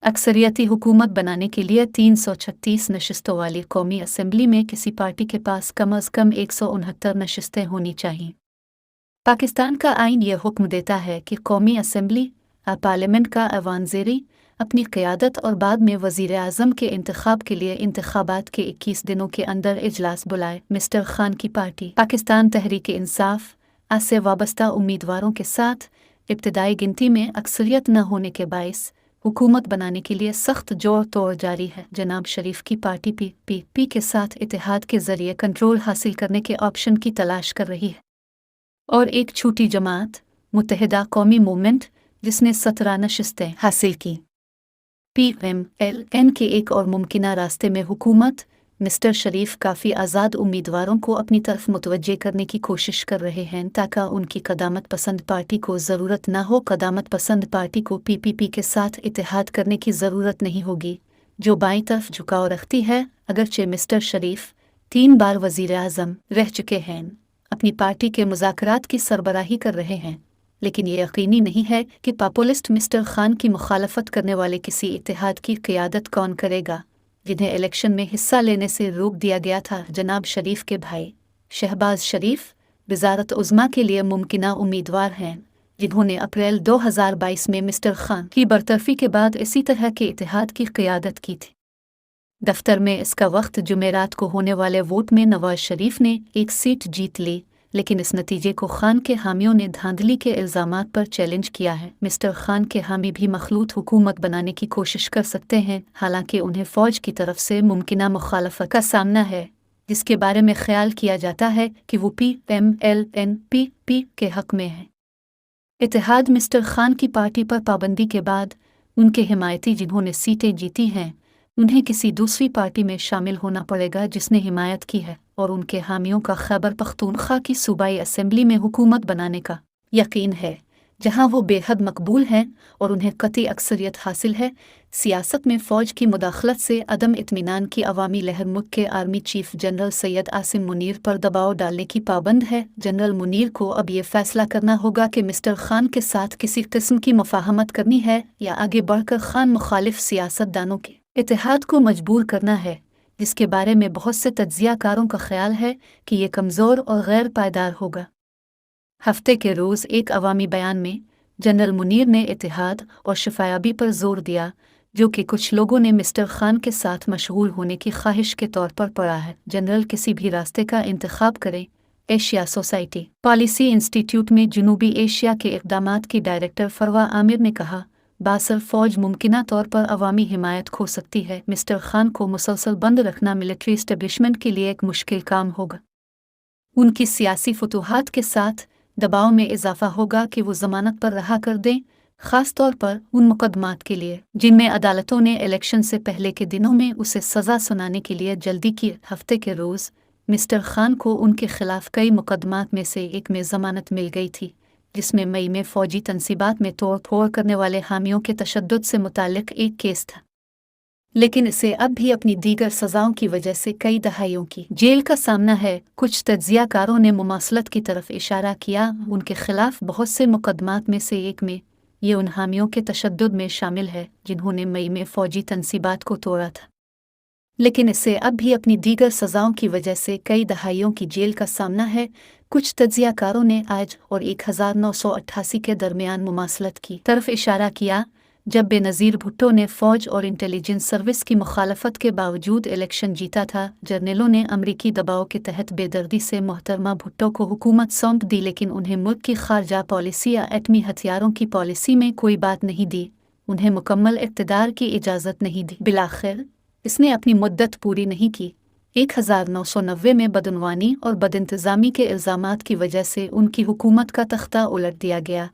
अक्सरियती हुकूमत बनाने के लिए 336 नशिस्तों वाली कौमी असम्बली में किसी पार्टी के पास कम अज़ कम 169 नशिस्तें होनी चाहिए। पाकिस्तान का आइन यह हुक्म देता है कि कौमी असम्बली पार्लियामेंट का ऐवान-ज़ेरी अपनी क़यादत और बाद में वज़ीर आज़म के इंतखाब के लिए इंतखाबात के 21 दिनों के अंदर इजलास बुलाए। मिस्टर खान की पार्टी पाकिस्तान तहरीक-ए-इंसाफ से वाबस्ता उम्मीदवारों के साथ इब्तदाई गिनती में अक्सरियत न होने के बाइस हुकूमत बनाने के लिए सख्त जोर तोड़ जारी है। जनाब शरीफ की पार्टी PPP के साथ इत्तेहाद के जरिए कंट्रोल हासिल करने के ऑप्शन की तलाश कर रही है और एक छोटी जमात मुत्तहिदा कौमी मूवमेंट जिसने 17 नशिस्तें हासिल की PMLN के एक और मुमकिना रास्ते में हुकूमत मिस्टर शरीफ काफ़ी आज़ाद उम्मीदवारों को अपनी तरफ मुतवज्जे करने की कोशिश कर रहे हैं ताकि उनकी कदामत पसंद पार्टी को ज़रूरत न हो। कदामत पसंद पार्टी को PPP के साथ इत्तेहाद करने की ज़रूरत नहीं होगी जो बाईं तरफ झुकाव रखती है। अगरचे मिस्टर शरीफ 3 बार वज़ीर आज़म रह चुके हैं, अपनी पार्टी के मुज़ाकरात की सरबराही कर रहे हैं, लेकिन ये यकीनी नहीं है कि पॉपुलिस्ट मिस्टर खान की मुखालफत करने वाले किसी इत्तेहाद की क़यादत कौन करेगा जिन्हें इलेक्शन में हिस्सा लेने से रोक दिया गया था। जनाब शरीफ के भाई शहबाज शरीफ वज़ारत उज़्मा के लिए मुमकिना उम्मीदवार हैं जिन्होंने अप्रैल 2022 में मिस्टर खान की बरतरफी के बाद इसी तरह के इत्तेहाद की क़यादत की थी। दफ्तर में इसका वक्त जुमेरात को होने वाले वोट में नवाज शरीफ ने एक सीट जीत ली, लेकिन इस नतीजे को खान के हामियों ने धांधली के इल्ज़ामात पर चैलेंज किया है। मिस्टर खान के हामी भी मखलूत हुकूमत बनाने की कोशिश कर सकते हैं, हालांकि उन्हें फ़ौज की तरफ से मुमकिना मुखालफत का सामना है जिसके बारे में ख्याल किया जाता है कि वो PMLN-PP के हक़ में है। इत्तेहाद मिस्टर खान की पार्टी पर पाबंदी के बाद उनके हिमायती जिन्होंने सीटें जीती हैं उन्हें किसी दूसरी पार्टी में शामिल होना पड़ेगा जिसने हिमायत की है, और उनके हामियों का खैबर पख्तूनख्वा की सूबाई असेंबली में हुकूमत बनाने का यकीन है जहां वो बेहद मकबूल हैं और उन्हें कतई अक्सरियत हासिल है। सियासत में फ़ौज की मुदाखलत से अदम इत्मीनान की अवामी लहर मुल्क के army chief general Syed Asim Munir पर दबाव डालने की पाबंद है। जनरल मुनीर को अब ये फैसला करना होगा कि मिस्टर खान के साथ किसी किस्म की मुफाहमत करनी है या आगे बढ़कर खान मुखालिफ सियासतदानों के इत्तेहाद को मजबूर करना है, जिसके बारे में बहुत से तज्ज़ियाकारों का ख्याल है कि ये कमज़ोर और गैर पायदार होगा। हफ्ते के रोज़ एक अवामी बयान में जनरल मुनीर ने इत्तेहाद और शफायाबी पर जोर दिया, जो कि कुछ लोगों ने मिस्टर खान के साथ मशगूल होने की ख्वाहिश के तौर पर पढ़ा है। जनरल किसी भी रास्ते का इंतखाब करें। एशिया सोसाइटी पॉलिसी इंस्टीट्यूट में जनूबी एशिया के इक़दामात की डायरेक्टर फरवा आमिर ने कहा, बासर फ़ौज मुमकिना तौर पर अवामी हिमायत खो सकती है। मिस्टर खान को मुसलसल बंद रखना मिलिट्री इस्टेब्लिशमेंट के लिए एक मुश्किल काम होगा। उनकी सियासी फतूहात के साथ दबाव में इजाफा होगा कि वो ज़मानत पर रहा कर दें, ख़ास तौर पर उन मुकदमात के लिए जिनमें अदालतों ने इलेक्शन से पहले के दिनों में उसे सज़ा सुनाने के लिए जल्दी की। हफ्ते के रोज़ मिस्टर खान को उनके खिलाफ कई मुकदमात में से एक में ज़मानत मिल गई थी, जिसमें मई में फ़ौजी तनसीबात में तोड़ फोड़ करने वाले हामियों के तशद्दुद से मुताल्लिक एक केस था, लेकिन इसे अब भी अपनी दीगर सज़ाओं की वजह से कई दहाइयों की जेल का सामना है। कुछ तज्ज़ियाकारों ने मुमासलत की तरफ इशारा किया। उनके खिलाफ बहुत से मुकदमात में से एक में ये उन हामियों के तशद्दुद में शामिल है जिन्होंने मई में फ़ौजी तनसीबात को तोड़ा था, लेकिन इसे अब भी अपनी दीगर सज़ाओं की वजह से कई दहाइयों की जेल का सामना है। कुछ तज्ज़ियाकारों ने आज और 1988 के दरमियान मुमासलत की तरफ इशारा किया, जब बेनज़ीर भुट्टो ने फ़ौज और इंटेलिजेंस सर्विस की मुखालफत के बावजूद इलेक्शन जीता था। जर्नलों ने अमरीकी दबाव के तहत बेदर्दी से मोहतरमा भुट्टो को हुकूमत सौंप दी, लेकिन उन्हें मुल्क की खारजा पॉलिसी या एटमी हथियारों की पॉलिसी में कोई बात नहीं दी, उन्हें मुकम्मल इक़्तिदार की इजाज़त नहीं दी। बिलाखिर इसने अपनी मुद्दत पूरी नहीं की। 1990 में बदउनवानी और बदइंतज़ामी के इल्ज़ामात की वजह से उनकी हुकूमत का तख्ता उलट दिया गया।